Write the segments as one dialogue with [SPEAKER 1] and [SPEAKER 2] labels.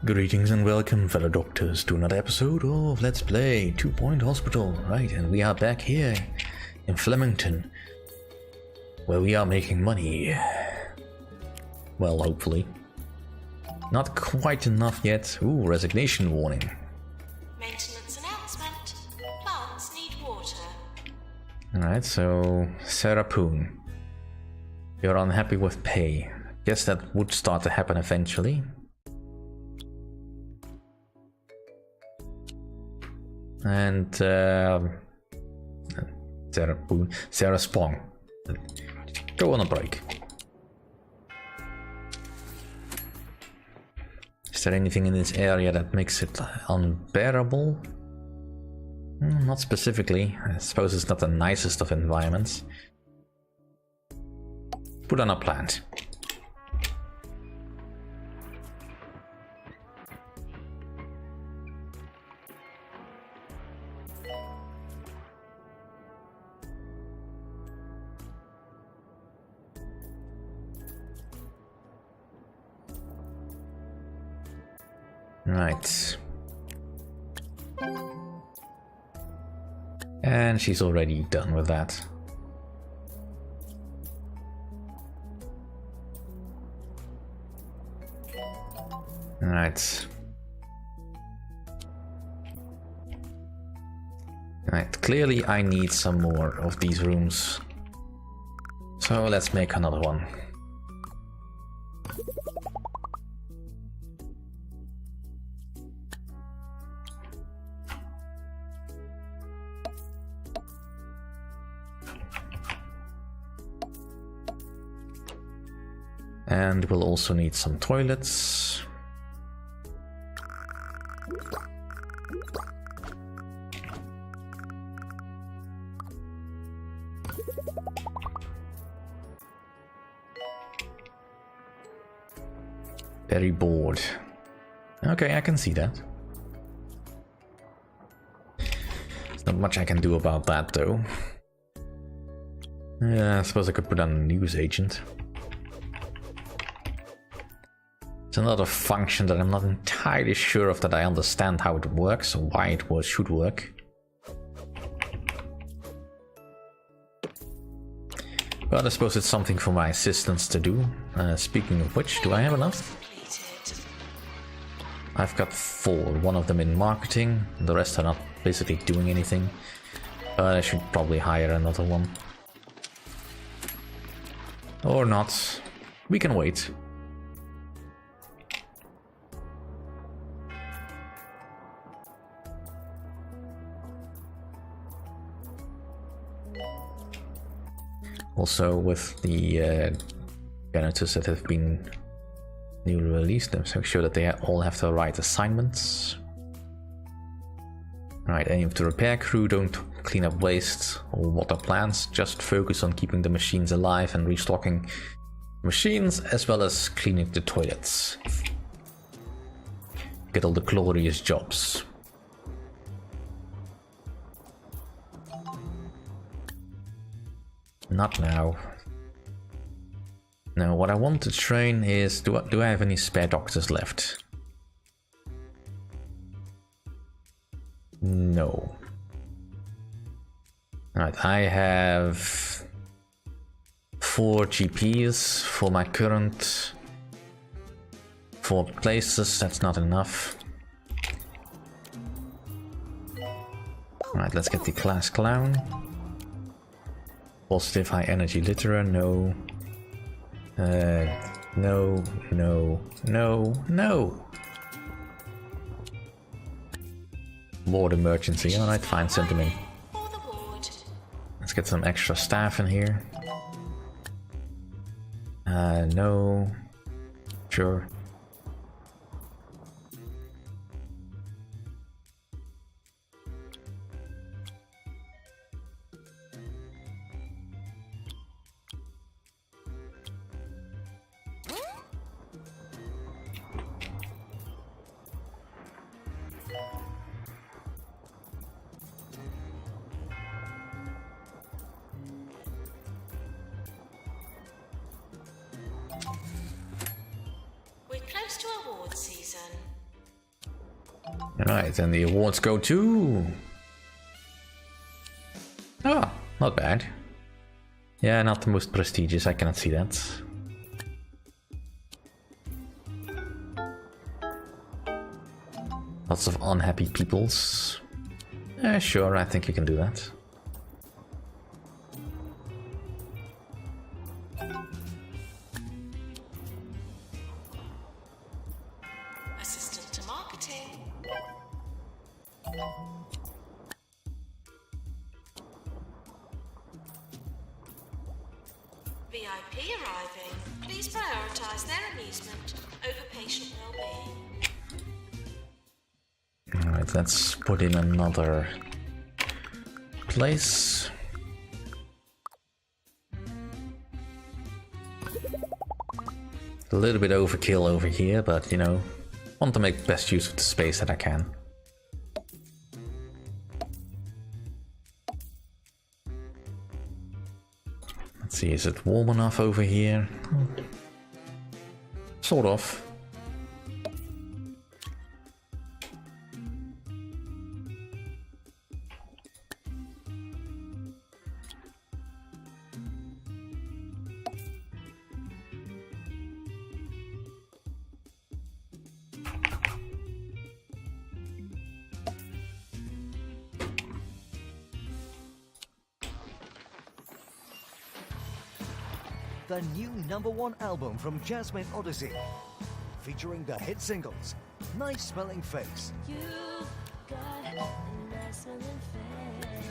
[SPEAKER 1] Greetings and welcome, fellow doctors, to another episode of Let's Play 2 Point Hospital. Right, and we are back here in Flemington, where we are making money. Well, hopefully. Not quite enough yet. Ooh, resignation warning.
[SPEAKER 2] Maintenance announcement. Plants need water.
[SPEAKER 1] Alright, so Sarah Poon. You're unhappy with pay. Guess that would start to happen eventually. And Sarah Poon, Sarah Spong. Go on a break. Is there anything in this area that makes it unbearable? Not specifically. I suppose it's not the nicest of environments. Put on a plant. Right. And she's already done with that. Right. Right, clearly I need some more of these rooms. So let's make another one. And we'll also need some toilets. Very bored. Okay, I can see that. There's not much I can do about that though. Yeah, I suppose I could put on a news agent. It's another function that I'm not entirely sure of, that I understand how it works or why it should work. But I suppose it's something for my assistants to do. Speaking of which, do I have enough? I've got 4, one of them in marketing, the rest are not basically doing anything. But I should probably hire another one. Or not. We can wait. Also, with the janitors that have been newly released, let's make sure that they all have the right assignments. Right, any of the repair crew don't clean up waste or water plants, just focus on keeping the machines alive and restocking machines, as well as cleaning the toilets. Get all the glorious jobs. Not now. No, what I want to train is, do I have any spare doctors left? No. Alright, I have 4 GPs for my current 4 places. That's not enough. Alright, let's get the class clown. Positive high energy litera, no. No. Ward emergency, alright, fine, send them in. Let's get some extra staff in here. No. Sure. Alright, and the awards go to... Ah, not bad. Yeah, not the most prestigious, I cannot see that. Lots of unhappy peoples. Sure, I think you can do that.
[SPEAKER 2] Assistant to marketing. VIP arriving. Please prioritize their amusement over patient well-being.
[SPEAKER 1] Alright, let's put in another place. A little bit overkill over here, but you know, want to make best use of the space that I can. Let's see, is it warm enough over here? Sort of.
[SPEAKER 3] The new #1 album from Jasmine Odyssey, featuring the hit singles Nice Smelling Face
[SPEAKER 4] You got a nice smelling face.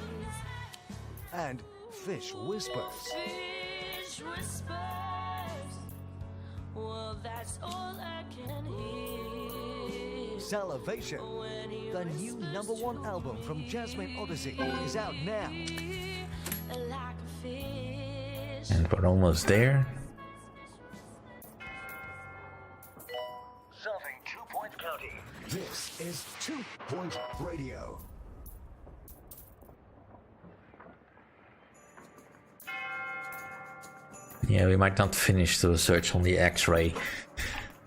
[SPEAKER 3] and Fish Whispers.
[SPEAKER 4] Fish whispers. Well, that's all I can hear.
[SPEAKER 3] Salivation,
[SPEAKER 4] When he
[SPEAKER 3] the new #1 album from Jasmine Odyssey, is out now.
[SPEAKER 4] whispers like a fish.
[SPEAKER 1] And we're almost there.
[SPEAKER 3] Serving 2 Point County. This is 2 Point Radio.
[SPEAKER 1] Yeah, we might not finish the research on the X-ray.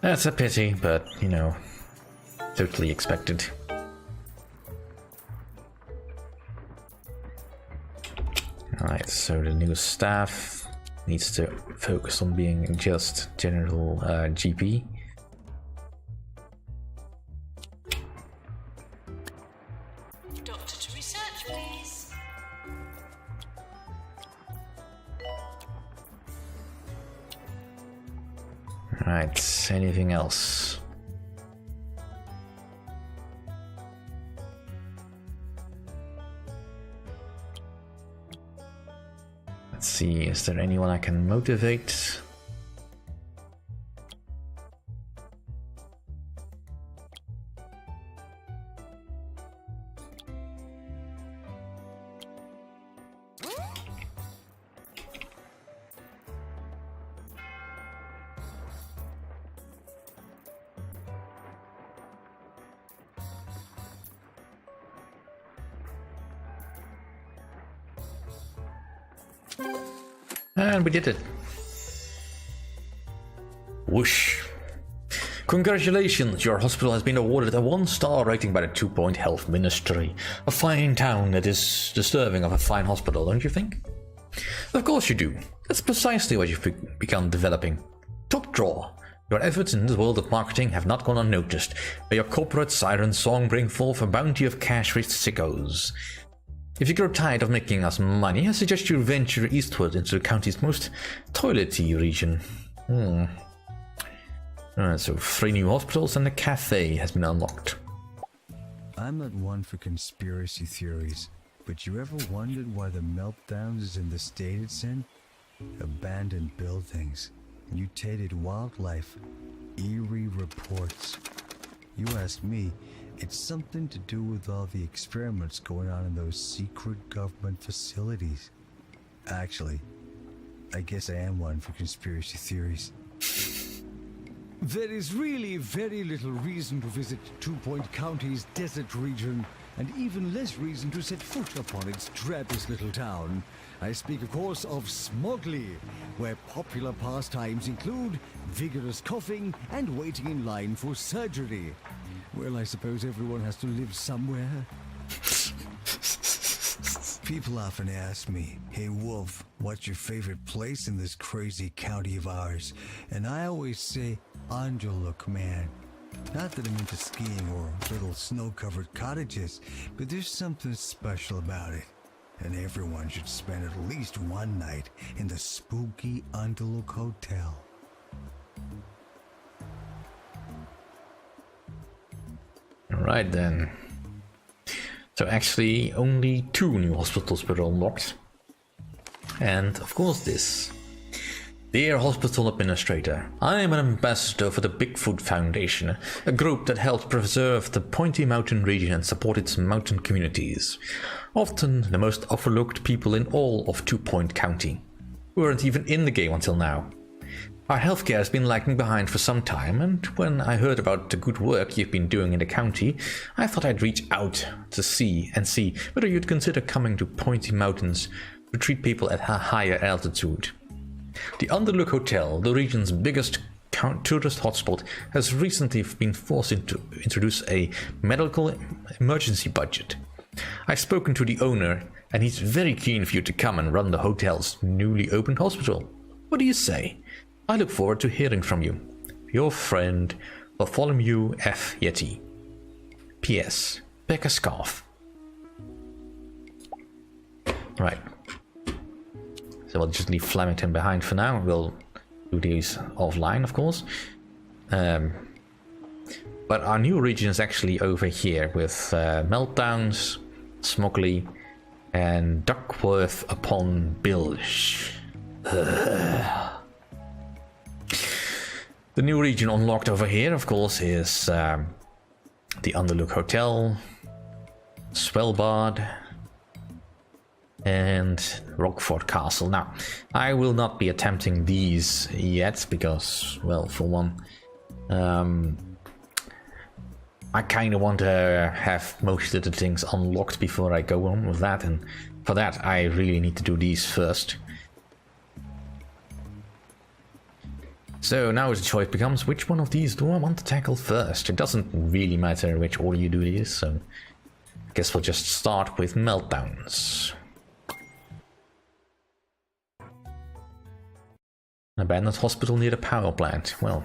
[SPEAKER 1] That's a pity, but, you know, totally expected. Alright, so the new staff needs to focus on being just general GP.
[SPEAKER 2] Doctor to research, please.
[SPEAKER 1] Alright, anything else? Let's see, is there anyone I can motivate? And we did it. Whoosh. Congratulations, your hospital has been awarded a 1-star rating by the 2 Point Health Ministry. A fine town that is deserving of a fine hospital, don't you think? Of course you do. That's precisely what you've begun developing. Top draw. Your efforts in the world of marketing have not gone unnoticed. May your corporate siren song bring forth a bounty of cash-rich sickos. If you grow tired of making us money, I suggest you venture eastward into the county's most toilety region. So 3 new hospitals and a cafe has been unlocked.
[SPEAKER 5] I'm not one for conspiracy theories, but you ever wondered why the meltdowns is in the state it's in? Abandoned buildings, mutated wildlife, eerie reports. You ask me, it's something to do with all the experiments going on in those secret government facilities. Actually, I guess I am one for conspiracy theories.
[SPEAKER 6] There is really very little reason to visit 2 Point County's desert region, and even less reason to set foot upon its drabbiest little town.
[SPEAKER 3] I speak, of course, of Smuggly, where popular pastimes include vigorous coughing and waiting in line for surgery. Well, I suppose everyone has to live somewhere.
[SPEAKER 5] People often ask me, "Hey Wolf, what's your favorite place in this crazy county of ours?" And I always say, Andreluk, man. Not that I'm into skiing or little snow-covered cottages, but there's something special about it. And everyone should spend at least one night in the spooky Andreluk Hotel.
[SPEAKER 1] Alright then. So actually only 2 new hospitals were unlocked. And of course this. Dear Hospital Administrator, I am an ambassador for the Bigfoot Foundation, a group that helps preserve the Pointy Mountain region and support its mountain communities. Often the most overlooked people in all of 2 Point County. We weren't even in the game until now. Our healthcare has been lagging behind for some time, and when I heard about the good work you've been doing in the county, I thought I'd reach out to see whether you'd consider coming to Pointy Mountains to treat people at a higher altitude. The Andreluk Hotel, the region's biggest tourist hotspot, has recently been forced to introduce a medical emergency budget. I've spoken to the owner, and he's very keen for you to come and run the hotel's newly opened hospital. What do you say? I look forward to hearing from you. Your friend, Bartholomew F. Yeti. P.S. Pick a scarf. Right. So we'll just leave Flemington behind for now. We'll do these offline, of course. But our new region is actually over here with Meltdowns, Smuggly, and Duckworth upon Bilge. The new region unlocked over here, of course, is the Andreluk Hotel, Swellbard, and Rockford Castle. Now, I will not be attempting these yet because, well, for one, I kind of want to have most of the things unlocked before I go on with that, and for that I really need to do these first. So now the choice becomes, which one of these do I want to tackle first? It doesn't really matter which order you do these, so I guess we'll just start with Meltdowns. An abandoned hospital near the power plant. Well,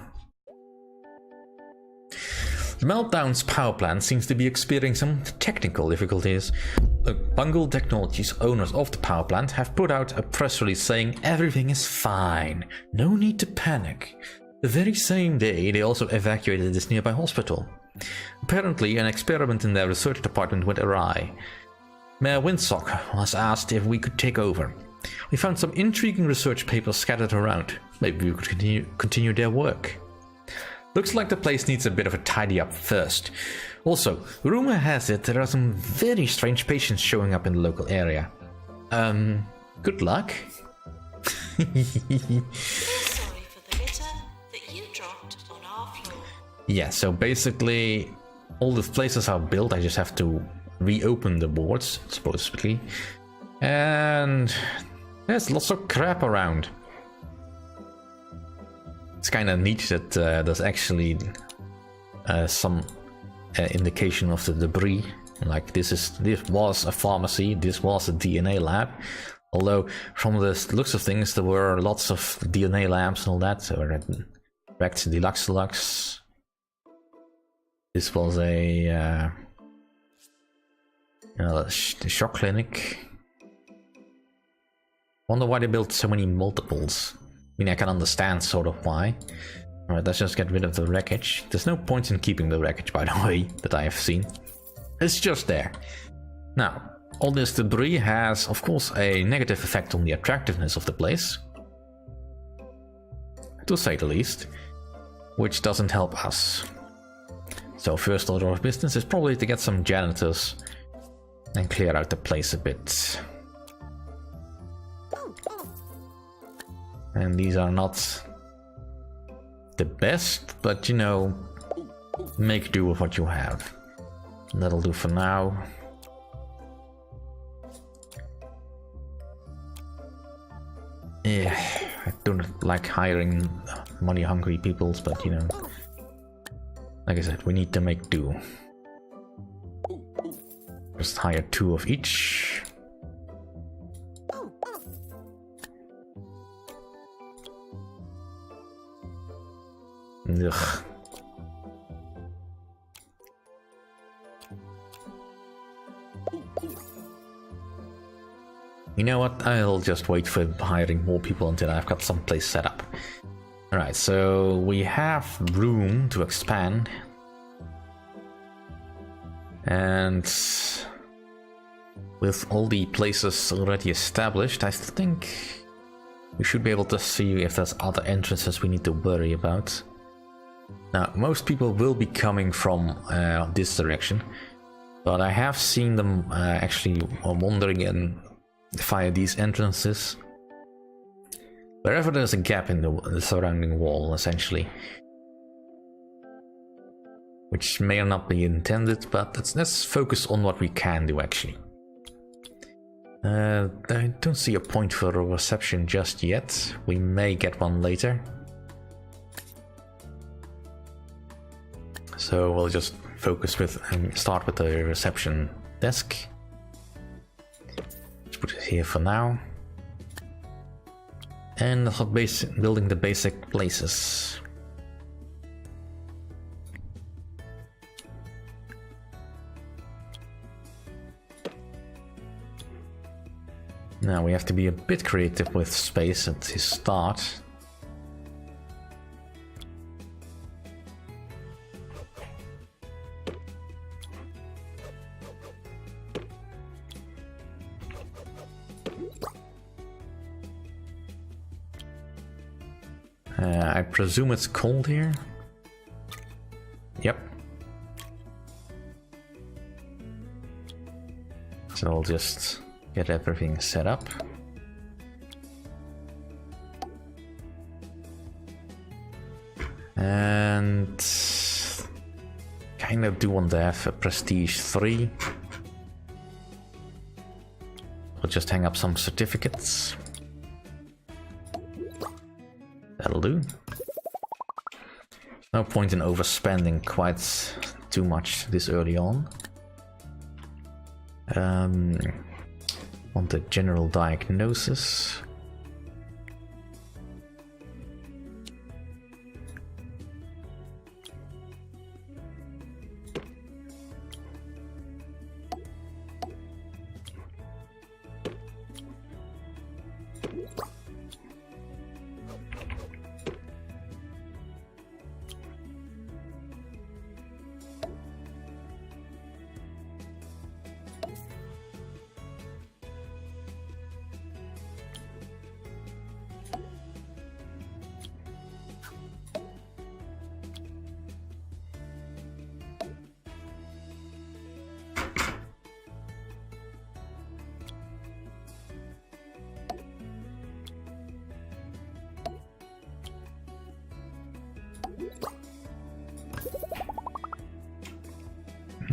[SPEAKER 1] the Meltdowns power plant seems to be experiencing some technical difficulties. Bungle Technologies, owners of the power plant, have put out a press release saying everything is fine, no need to panic. The very same day, they also evacuated this nearby hospital. Apparently, an experiment in their research department went awry. Mayor Windsock was asked if we could take over. We found some intriguing research papers scattered around. Maybe we could continue their work. Looks like the place needs a bit of a tidy up first. Also, rumor has it there are some very strange patients showing up in the local area. Good luck.
[SPEAKER 2] We're sorry for the litter that you dropped on our floor.
[SPEAKER 1] Yeah, so basically all the places are built. I just have to reopen the boards, supposedly. And there's lots of crap around. It's kind of neat that there's actually some indication of the debris. Like this was a pharmacy, this was a DNA lab. Although from the looks of things, there were lots of DNA labs and all that. So wrecked Deluxe. This was a shock clinic. Wonder why they built so many multiples. I mean, I can understand sort of why. Alright, let's just get rid of the wreckage. There's no point in keeping the wreckage, by the way, that I have seen. It's just there. Now, all this debris has, of course, a negative effect on the attractiveness of the place. To say the least. Which doesn't help us. So first order of business is probably to get some janitors and clear out the place a bit. And these are not the best, but you know, make do with what you have. That'll do for now. Yeah, I don't like hiring money-hungry peoples, but you know, like I said, we need to make do. Just hire 2 of each. Ugh. You know what? I'll just wait for hiring more people until I've got some place set up. Alright, so we have room to expand. And with all the places already established, I think we should be able to see if there's other entrances we need to worry about. Now, most people will be coming from this direction, but I have seen them actually wandering in via these entrances. Wherever there's a gap in the surrounding wall, essentially. Which may or not be intended, but let's focus on what we can do, actually. I don't see a point for a reception just yet. We may get one later. So we'll just focus with and start with the reception desk. Let's put it here for now. And building the basic places. Now we have to be a bit creative with space at the start. I presume it's cold here. Yep. So I'll just get everything set up. And kind of do want to have a prestige 3. We'll just hang up some certificates. That'll do. No point in overspending quite too much this early on. Want a general diagnosis.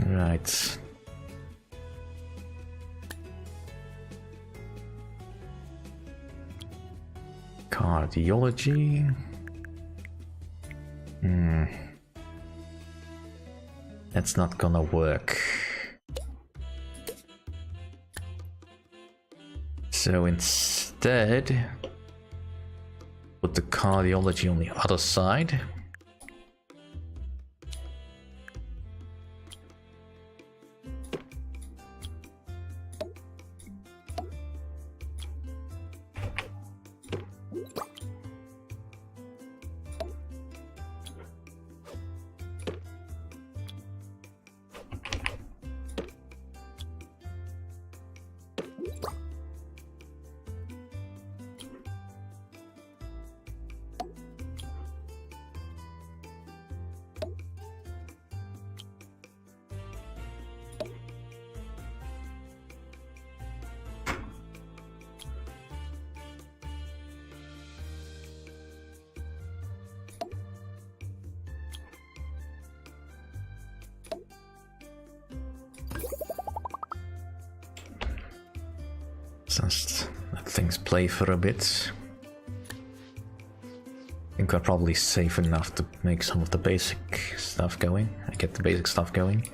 [SPEAKER 1] Right. Cardiology. That's not gonna work. So instead, put the cardiology on the other side. Just let things play for a bit. think we're probably safe enough to make some of the basic stuff going. Get the basic stuff going.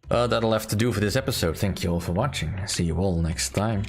[SPEAKER 1] That'll have to do for this episode. Thank you all for watching. See you all next time.